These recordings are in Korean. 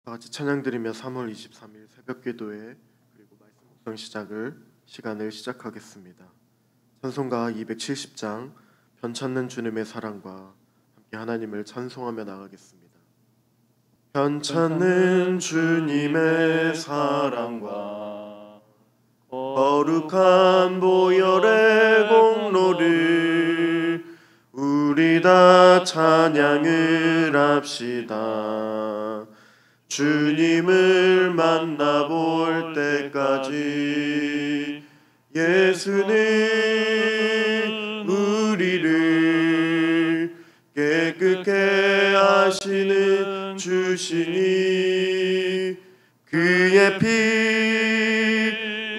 다 같이 찬양드리며 3월 23일 새벽기도회 그리고 말씀 묵상 시간을 시작하겠습니다. 찬송가 270장 변찮는 주님의 사랑과 함께 하나님을 찬송하며 나가겠습니다. 변찮는 주님의 사랑과 거룩한 보혈의 공로를 우리 다 찬양을 합시다. 주님을 만나볼 때까지 예수는 우리를 깨끗게 하시는 주시니 그의 피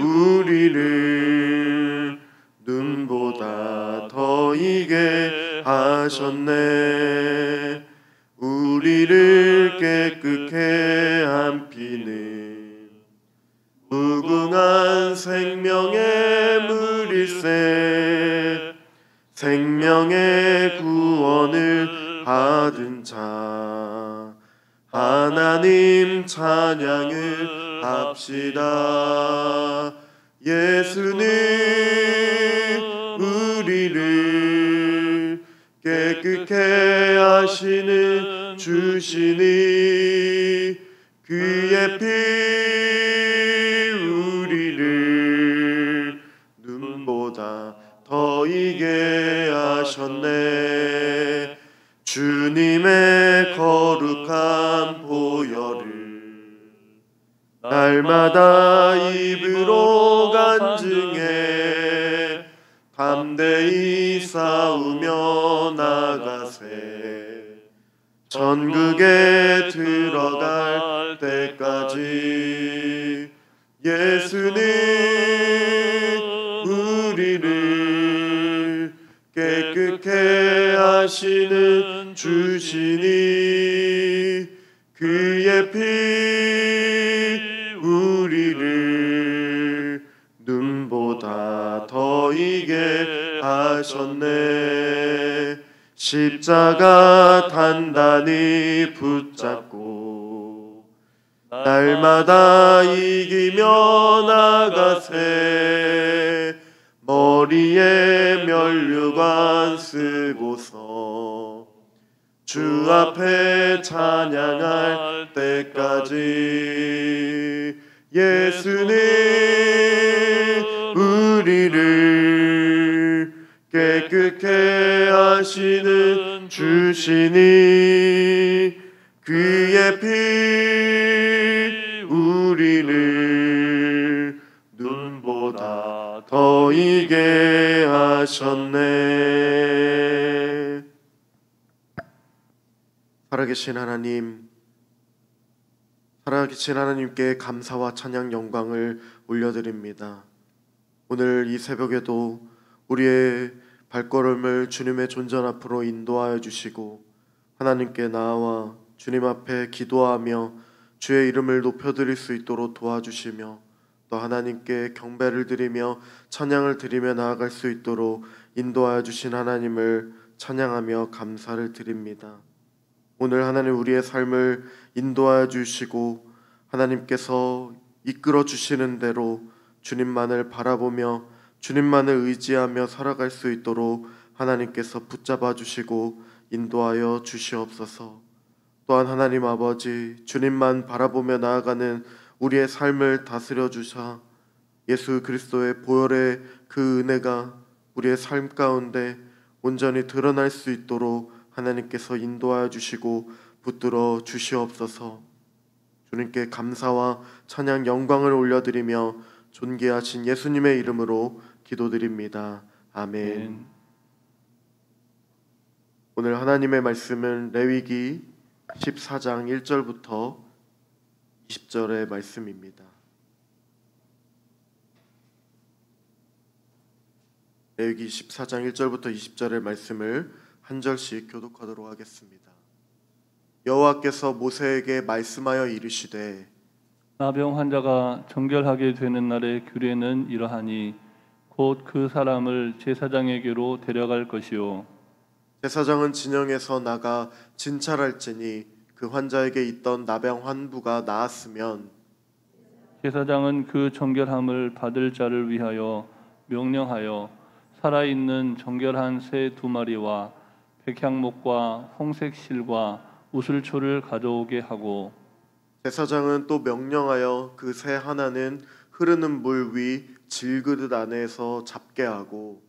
우리를 눈보다 더 이게 하셨네. 우리를 깨끗게 한 피는 무궁한 생명의 물일세. 생명의 구원을 받은 자 하나님 찬양을 합시다. 예수는 우리를 깨끗게 하시는 주시니 그의 피 우리를 눈보다 더 이게 하셨네. 주님의 거룩한 보혈을 날마다 입으로 간증해 담대히 싸우며 나가세. 천국에 들어갈 때까지 예수는 우리를 깨끗게 하시는 주시니 그의 피 우리를 눈보다 더 이게 하셨네. 십자가 단단히 붙잡고 날마다 이기며 나가세. 머리에 면류관 쓰고서 주 앞에 찬양할 때까지 예수는 우리를 깨끗게 하시는 주시니 그의 피 우리를 눈보다 더 이게 하셨네. 살아계신 하나님께 감사와 찬양 영광을 올려드립니다. 오늘 이 새벽에도 우리의 발걸음을 주님의 존전 앞으로 인도하여 주시고 하나님께 나아와 주님 앞에 기도하며 주의 이름을 높여드릴 수 있도록 도와주시며 또 하나님께 경배를 드리며 찬양을 드리며 나아갈 수 있도록 인도하여 주신 하나님을 찬양하며 감사를 드립니다. 오늘 하나님 우리의 삶을 인도하여 주시고 하나님께서 이끌어 주시는 대로 주님만을 바라보며 주님만을 의지하며 살아갈 수 있도록 하나님께서 붙잡아 주시고 인도하여 주시옵소서. 또한 하나님 아버지 주님만 바라보며 나아가는 우리의 삶을 다스려 주사 예수 그리스도의 보혈의 그 은혜가 우리의 삶 가운데 온전히 드러날 수 있도록 하나님께서 인도하여 주시고 붙들어 주시옵소서. 주님께 감사와 찬양 영광을 올려드리며 존귀하신 예수님의 이름으로 기도드립니다. 아멘. 오늘 하나님의 말씀은 레위기 14장 1절부터 20절의 말씀입니다. 레위기 14장 1절부터 20절의 말씀을 한 절씩 교독하도록 하겠습니다. 여호와께서 모세에게 말씀하여 이르시되 나병 환자가 정결하게 되는 날의 규례는 이러하니 곧 그 사람을 제사장에게로 데려갈 것이요 제사장은 진영에서 나가 진찰할지니 그 환자에게 있던 나병 환부가 나았으면 제사장은 그 정결함을 받을 자를 위하여 명령하여 살아있는 정결한 새 2마리와 백향목과 홍색 실과 우슬초를 가져오게 하고 제사장은 또 명령하여 그 새 하나는 흐르는 물 위 질그릇 안에서 잡게 하고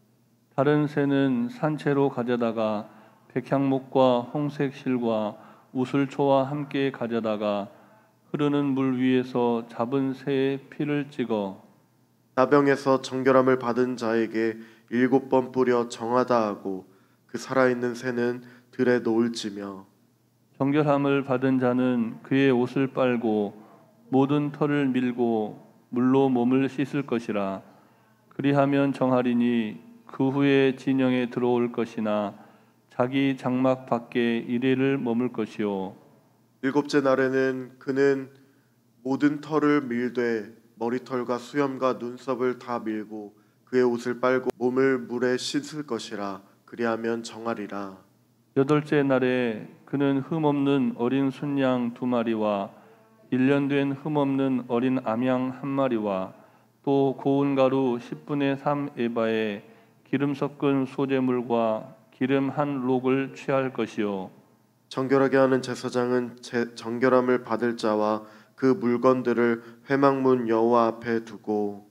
다른 새는 산채로 가져다가 백향목과 홍색 실과 우슬초와 함께 가져다가 흐르는 물 위에서 잡은 새의 피를 찍어 나병에서 정결함을 받은 자에게 7번 뿌려 정하다 하고 그 살아있는 새는 들에 놓을지며 정결함을 받은 자는 그의 옷을 빨고 모든 털을 밀고 물로 몸을 씻을 것이라. 그리하면 정하리니 그 후에 진영에 들어올 것이나 자기 장막 밖에 이레를 머물 것이요. 7째 날에는 그는 모든 털을 밀되 머리털과 수염과 눈썹을 다 밀고 그의 옷을 빨고 몸을 물에 씻을 것이라. 그리하면 정하리라. 8째 날에 그는 흠없는 어린 순양 2마리와 1년 된 흠없는 어린 암양 1마리와 또 고운 가루 10분의 3 에바에 기름 섞은 소재물과 기름 한 록을 취할 것이요. 정결하게 하는 제사장은 정결함을 받을 자와 그 물건들을 회막문 여호와 앞에 두고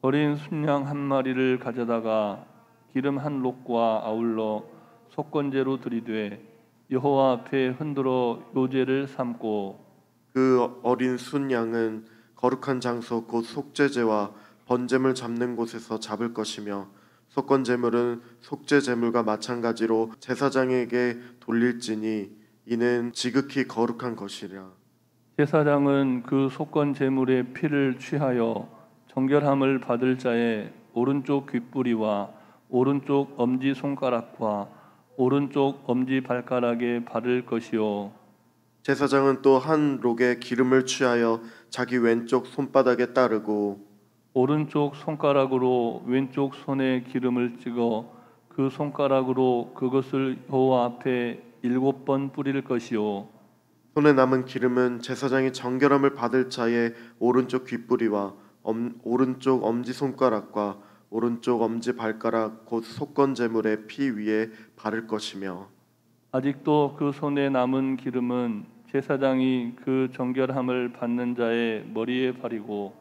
어린 순양 1마리를 가져다가 기름 한 록과 아울러 속건제로 드리되 여호와 앞에 흔들어 요제를 삼고 그 어린 순양은 거룩한 장소 곧 속죄제와 번제물 잡는 곳에서 잡을 것이며 속건제물은 속죄제물과 마찬가지로 제사장에게 돌릴지니 이는 지극히 거룩한 것이라. 제사장은 그 속건 제물의 피를 취하여 정결함을 받을 자의 오른쪽 귓뿌리와 오른쪽 엄지 손가락과 오른쪽 엄지 발가락에 바를 것이요. 제사장은 또 한 록에 기름을 취하여 자기 왼쪽 손바닥에 따르고 오른쪽 손가락으로 왼쪽 손에 기름을 찍어 그 손가락으로 그것을 여호와 앞에 7번 뿌릴 것이요. 손에 남은 기름은 제사장이 정결함을 받을 자의 오른쪽 귓뿌리와 오른쪽 엄지 손가락과 오른쪽 엄지 발가락 곧 속건 제물의 피 위에 바를 것이며 아직도 그 손에 남은 기름은 제사장이 그 정결함을 받는 자의 머리에 바르고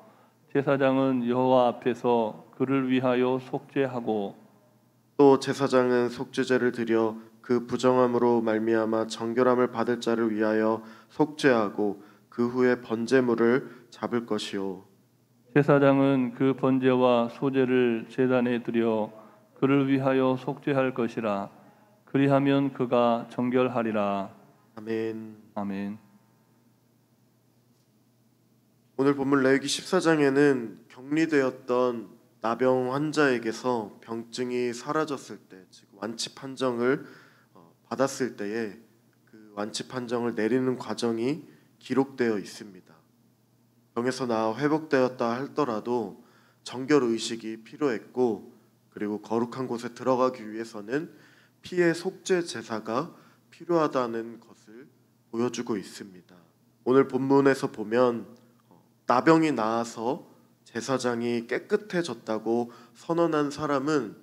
제사장은 여호와 앞에서 그를 위하여 속죄하고 또 제사장은 속죄제를 드려 그 부정함으로 말미암아 정결함을 받을 자를 위하여 속죄하고 그 후에 번제물을 잡을 것이요 제사장은 그 번제와 소제를 제단에 드려 그를 위하여 속죄할 것이라. 그리하면 그가 정결하리라. 아멘. 아멘. 오늘 본문 레위기 14장에는 격리되었던 나병 환자에게서 병증이 사라졌을 때, 즉 완치 판정을 받았을 때에 그 완치 판정을 내리는 과정이 기록되어 있습니다. 병에서 나아 회복되었다 할더라도 정결 의식이 필요했고, 그리고 거룩한 곳에 들어가기 위해서는 피의 속죄 제사가 필요하다는 것을 보여주고 있습니다. 오늘 본문에서 보면 나병이 나아서 제사장이 깨끗해졌다고 선언한 사람은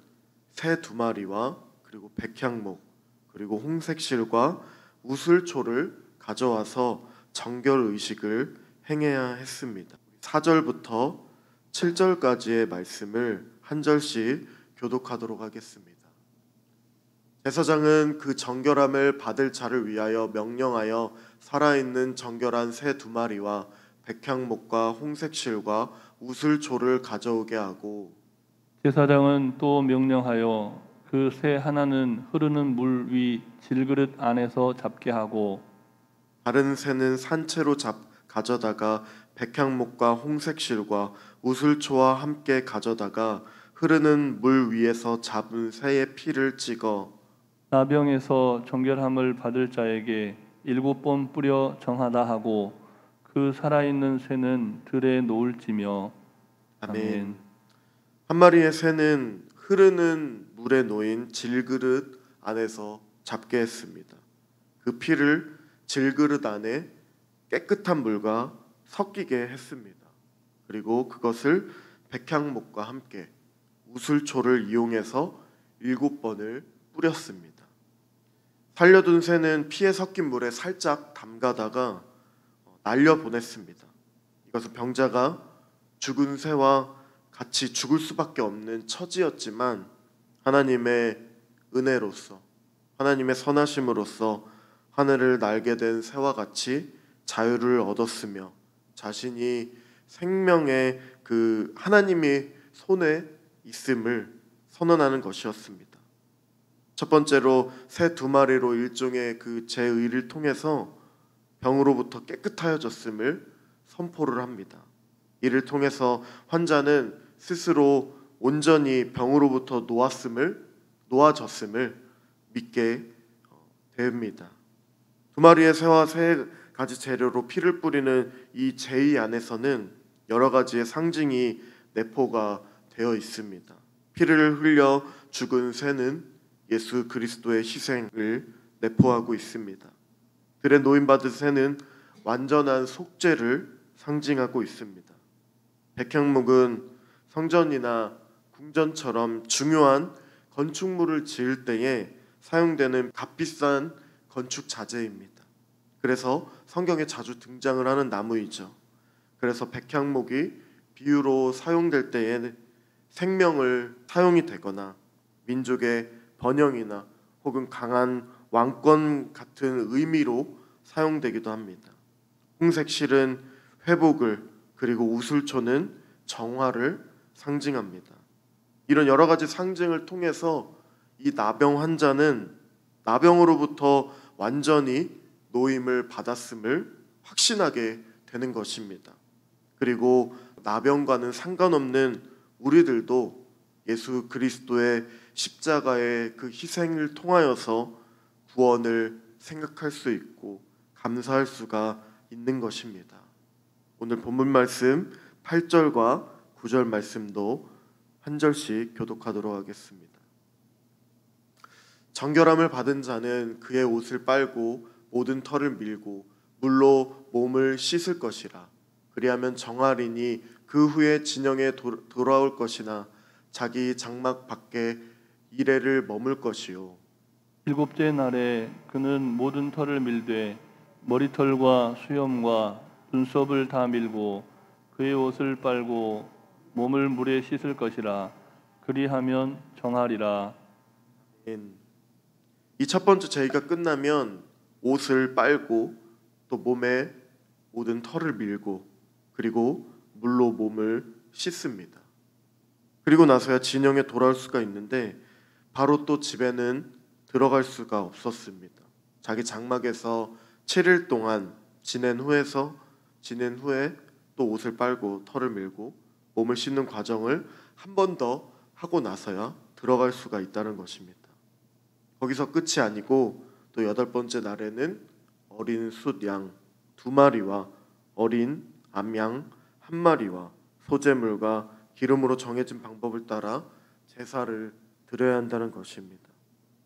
새 2마리와 그리고 백향목 그리고 홍색실과 우슬초를 가져와서 정결 의식을 행해야 했습니다. 4절부터 7절까지의 말씀을 한 절씩 교독하도록 하겠습니다. 제사장은 그 정결함을 받을 자를 위하여 명령하여 살아있는 정결한 새 2마리와 백향목과 홍색실과 우슬초를 가져오게 하고 제사장은 또 명령하여 그 새 하나는 흐르는 물 위 질그릇 안에서 잡게 하고 다른 새는 산채로 가져다가 백향목과 홍색실과 우슬초와 함께 가져다가 흐르는 물 위에서 잡은 새의 피를 찍어 나병에서 정결함을 받을 자에게 7번 뿌려 정하다 하고 그 살아있는 새는 들에 놓을지며. 아멘. 한 마리의 새는 흐르는 물에 놓인 질그릇 안에서 잡게 했습니다. 그 피를 질그릇 안에 깨끗한 물과 섞이게 했습니다. 그리고 그것을 백향목과 함께 우슬초를 이용해서 7번을 뿌렸습니다. 살려둔 새는 피에 섞인 물에 살짝 담가다가 날려보냈습니다. 이것은 병자가 죽은 새와 같이 죽을 수밖에 없는 처지였지만 하나님의 은혜로서, 하나님의 선하심으로써 하늘을 날게 된 새와 같이 자유를 얻었으며 자신이 생명의 그 하나님의 손에 있음을 선언하는 것이었습니다. 첫 번째로 새 2마리로 일종의 그 제의를 통해서 병으로부터 깨끗하여졌음을 선포를 합니다. 이를 통해서 환자는 스스로 온전히 병으로부터 놓아졌음을 믿게 됩니다. 2마리의 새와 3가지 재료로 피를 뿌리는 이 제의 안에서는 여러 가지의 상징이 내포가 되어 있습니다. 피를 흘려 죽은 새는 예수 그리스도의 희생을 내포하고 있습니다. 들에 노임받은 새는 완전한 속죄를 상징하고 있습니다. 백향목은 성전이나 궁전처럼 중요한 건축물을 지을 때에 사용되는 값비싼 건축 자재입니다. 그래서 성경에 자주 등장을 하는 나무이죠. 그래서 백향목이 비유로 사용될 때에는 생명을 사용이 되거나 민족의 번영이나 혹은 강한 왕권 같은 의미로 사용되기도 합니다. 홍색실은 회복을, 그리고 우슬초는 정화를 상징합니다. 이런 여러 가지 상징을 통해서 이 나병 환자는 나병으로부터 완전히 노임을 받았음을 확신하게 되는 것입니다. 그리고 나병과는 상관없는 우리들도 예수 그리스도의 십자가의 그 희생을 통하여서 구원을 생각할 수 있고 감사할 수가 있는 것입니다. 오늘 본문 말씀 8절과 9절 말씀도 한 절씩 교독하도록 하겠습니다. 정결함을 받은 자는 그의 옷을 빨고 모든 털을 밀고 물로 몸을 씻을 것이라. 그리하면 정하리니 그 후에 진영에 돌아올 것이나 자기 장막 밖에 이레를 머물 것이요. 7째 날에 그는 모든 털을 밀되 머리털과 수염과 눈썹을 다 밀고 그의 옷을 빨고 몸을 물에 씻을 것이라. 그리하면 정하리라. 이 첫 번째 제의가 끝나면 옷을 빨고 또 몸에 모든 털을 밀고 그리고 물로 몸을 씻습니다. 그리고 나서야 진영에 돌아올 수가 있는데 바로 또 집에는 들어갈 수가 없었습니다. 자기 장막에서 7일 동안 지낸 후에 또 옷을 빨고 털을 밀고 몸을 씻는 과정을 한 번 더 하고 나서야 들어갈 수가 있다는 것입니다. 거기서 끝이 아니고 또 8번째 날에는 어린 숫양 2마리와 어린 암양 1마리와 소제물과 기름으로 정해진 방법을 따라 제사를 드려야 한다는 것입니다.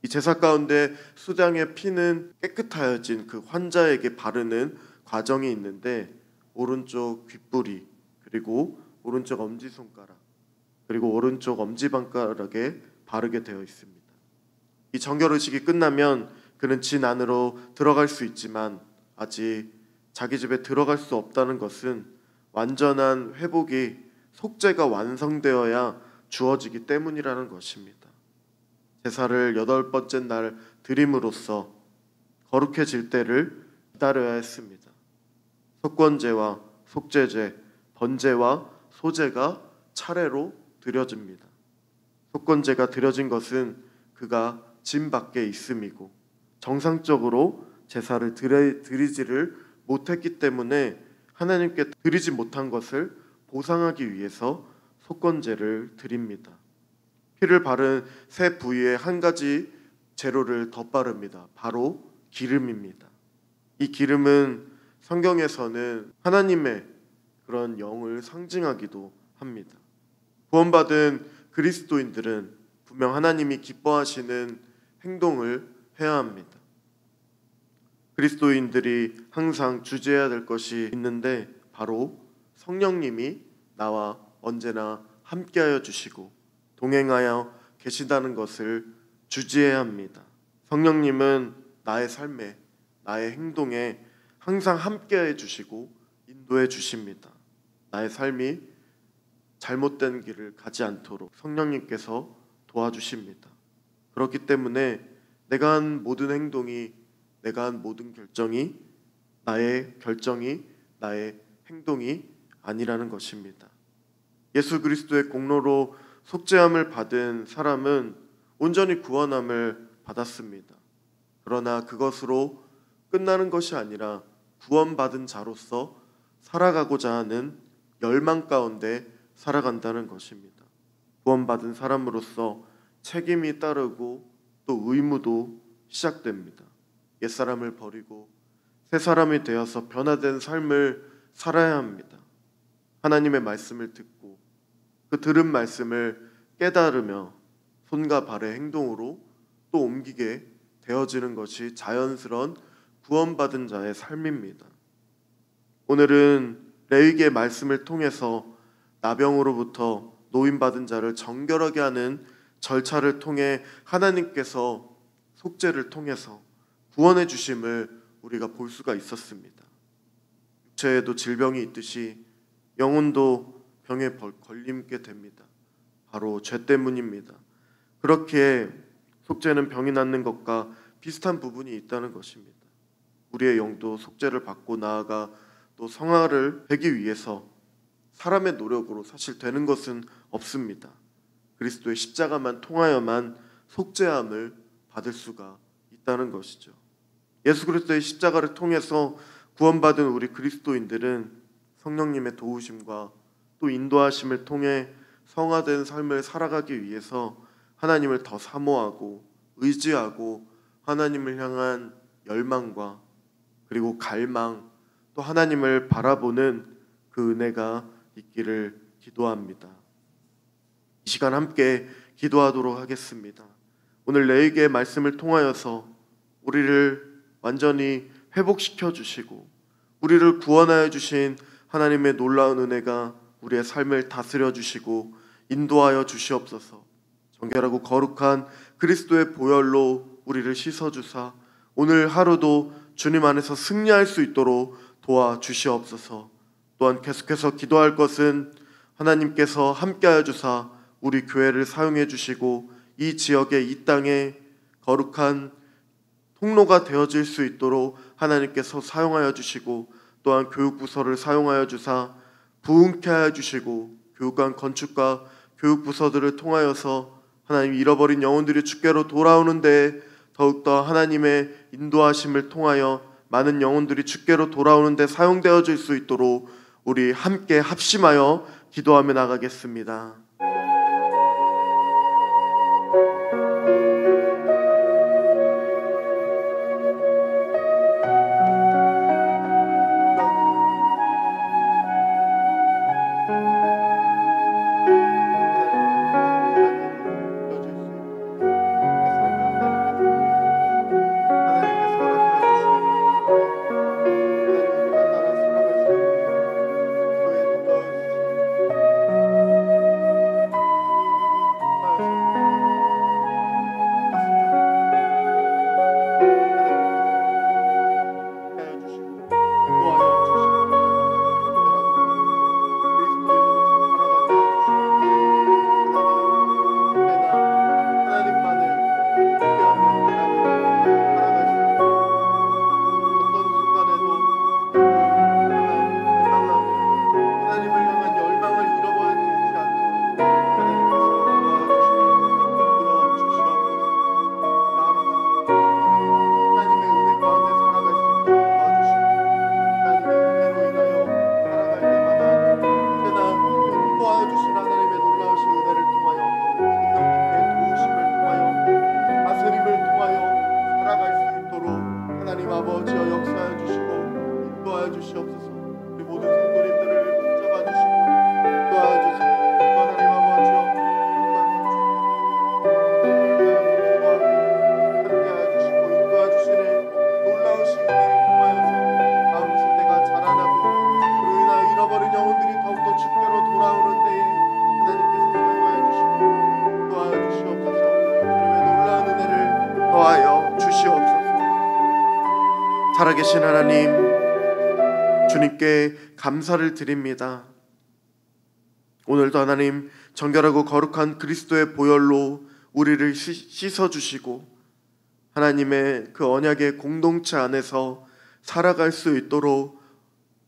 이 제사 가운데 숫양의 피는 깨끗하여진 그 환자에게 바르는 과정이 있는데 오른쪽 귓불이 그리고 오른쪽 엄지손가락 그리고 오른쪽 엄지발가락에 바르게 되어 있습니다. 이 정결 의식이 끝나면 그는 진 안으로 들어갈 수 있지만 아직 자기 집에 들어갈 수 없다는 것은 완전한 회복이 속죄가 완성되어야 주어지기 때문이라는 것입니다. 제사를 8번째 날 드림으로써 거룩해질 때를 기다려야 했습니다. 속건제와 속죄제, 번제와 소제가 차례로 드려집니다. 속건제가 드려진 것은 그가 진 밖에 있음이고 정상적으로 제사를 드리지를 못했기 때문에 하나님께 드리지 못한 것을 보상하기 위해서 속건제를 드립니다. 피를 바른 새 부위에 한 가지 재료를 더 바릅니다. 바로 기름입니다. 이 기름은 성경에서는 하나님의 그런 영을 상징하기도 합니다. 구원받은 그리스도인들은 분명 하나님이 기뻐하시는 행동을 해야 합니다. 그리스도인들이 항상 주제해야 될 것이 있는데 바로 성령님이 나와 언제나 함께하여 주시고 동행하여 계시다는 것을 주지해야 합니다. 성령님은 나의 삶에, 나의 행동에 항상 함께해 주시고 인도해 주십니다. 나의 삶이 잘못된 길을 가지 않도록 성령님께서 도와주십니다. 그렇기 때문에 내가 한 모든 행동이, 내가 한 모든 결정이 나의 결정이, 나의 행동이 아니라는 것입니다. 예수 그리스도의 공로로 속죄함을 받은 사람은 온전히 구원함을 받았습니다. 그러나 그것으로 끝나는 것이 아니라 구원받은 자로서 살아가고자 하는 열망 가운데 살아간다는 것입니다. 구원받은 사람으로서 책임이 따르고 또 의무도 시작됩니다. 옛사람을 버리고 새 사람이 되어서 변화된 삶을 살아야 합니다. 하나님의 말씀을 듣고 그 들은 말씀을 깨달으며 손과 발의 행동으로 또 옮기게 되어지는 것이 자연스러운 구원받은 자의 삶입니다. 오늘은 레위기의 말씀을 통해서 나병으로부터 노임받은 자를 정결하게 하는 절차를 통해 하나님께서 속죄를 통해서 구원해 주심을 우리가 볼 수가 있었습니다. 육체에도 질병이 있듯이 영혼도 병에 걸림게 됩니다. 바로 죄 때문입니다. 그렇기에 속죄는 병이 낫는 것과 비슷한 부분이 있다는 것입니다. 우리의 영도 속죄를 받고 나아가 또 성화를 되기 위해서 사람의 노력으로 사실 되는 것은 없습니다. 그리스도의 십자가만 통하여만 속죄함을 받을 수가 있다는 것이죠. 예수 그리스도의 십자가를 통해서 구원받은 우리 그리스도인들은 성령님의 도우심과 또 인도하심을 통해 성화된 삶을 살아가기 위해서 하나님을 더 사모하고 의지하고 하나님을 향한 열망과 그리고 갈망 또 하나님을 바라보는 그 은혜가 있기를 기도합니다. 이 시간 함께 기도하도록 하겠습니다. 오늘 레위기의 말씀을 통하여서 우리를 완전히 회복시켜 주시고 우리를 구원하여 주신 하나님의 놀라운 은혜가 우리의 삶을 다스려 주시고 인도하여 주시옵소서. 정결하고 거룩한 그리스도의 보혈로 우리를 씻어주사 오늘 하루도 주님 안에서 승리할 수 있도록 도와주시옵소서. 또한 계속해서 기도할 것은 하나님께서 함께하여 주사 우리 교회를 사용해 주시고 이 지역에 이 땅에 거룩한 통로가 되어질 수 있도록 하나님께서 사용하여 주시고 또한 교육부서를 사용하여 주사 부흥케 하여 주시고 교육관 건축과 교육부서들을 통하여서 하나님 잃어버린 영혼들이 주께로 돌아오는데 더욱더 하나님의 인도하심을 통하여 많은 영혼들이 주께로 돌아오는데 사용되어질 수 있도록 우리 함께 합심하여 기도하며 나가겠습니다. 살아계신 하나님, 주님께 감사를 드립니다. 오늘도 하나님 정결하고 거룩한 그리스도의 보혈로 우리를 씻어주시고 하나님의 그 언약의 공동체 안에서 살아갈 수 있도록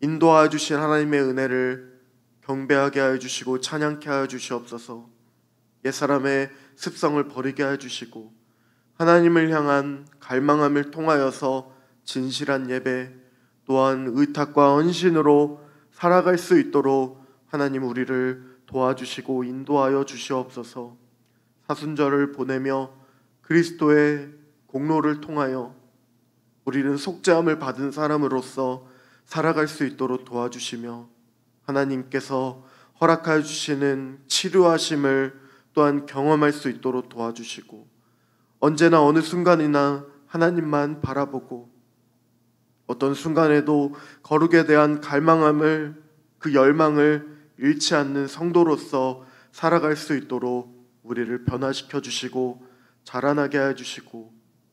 인도하여 주신 하나님의 은혜를 경배하게 하여 주시고 찬양케 하여 주시옵소서. 옛사람의 습성을 버리게 하여 주시고 하나님을 향한 갈망함을 통하여서 진실한 예배 또한 의탁과 헌신으로 살아갈 수 있도록 하나님 우리를 도와주시고 인도하여 주시옵소서. 사순절을 보내며 그리스도의 공로를 통하여 우리는 속죄함을 받은 사람으로서 살아갈 수 있도록 도와주시며 하나님께서 허락하여 주시는 치료하심을 또한 경험할 수 있도록 도와주시고 언제나 어느 순간이나 하나님만 바라보고 어떤 순간에도 거룩에 대한 갈망함을 그 열망을 잃지 않는 성도로서 살아갈 수 있도록 우리를 변화시켜 주시고 자라나게 해 주시고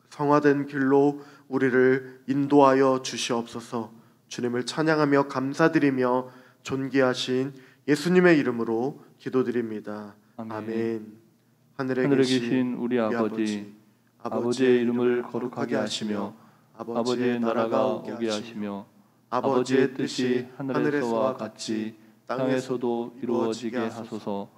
성화된 길로 우리를 인도하여 주시옵소서. 주님을 찬양하며 감사드리며 존귀하신 예수님의 이름으로 기도드립니다. 아멘. 하늘에 계신 우리 아버지, 아버지의 이름을 거룩하게 하시며 아버지의 나라가 오게 하시며 아버지의 뜻이 하늘에서와 같이 땅에서도 이루어지게 하소서.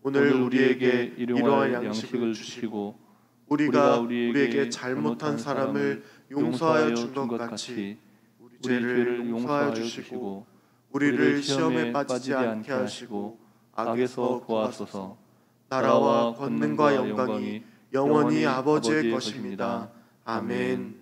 오늘 우리에게 일용할 양식을 주시고 우리가 우리에게 잘못한 사람을 용서하여 준 것 같이 우리 죄를 용서하여 주시고 우리를 시험에 빠지지 않게 하시고 악에서 구하소서. 나라와 권능과 영광이 영원히 아버지의 것입니다. 아멘.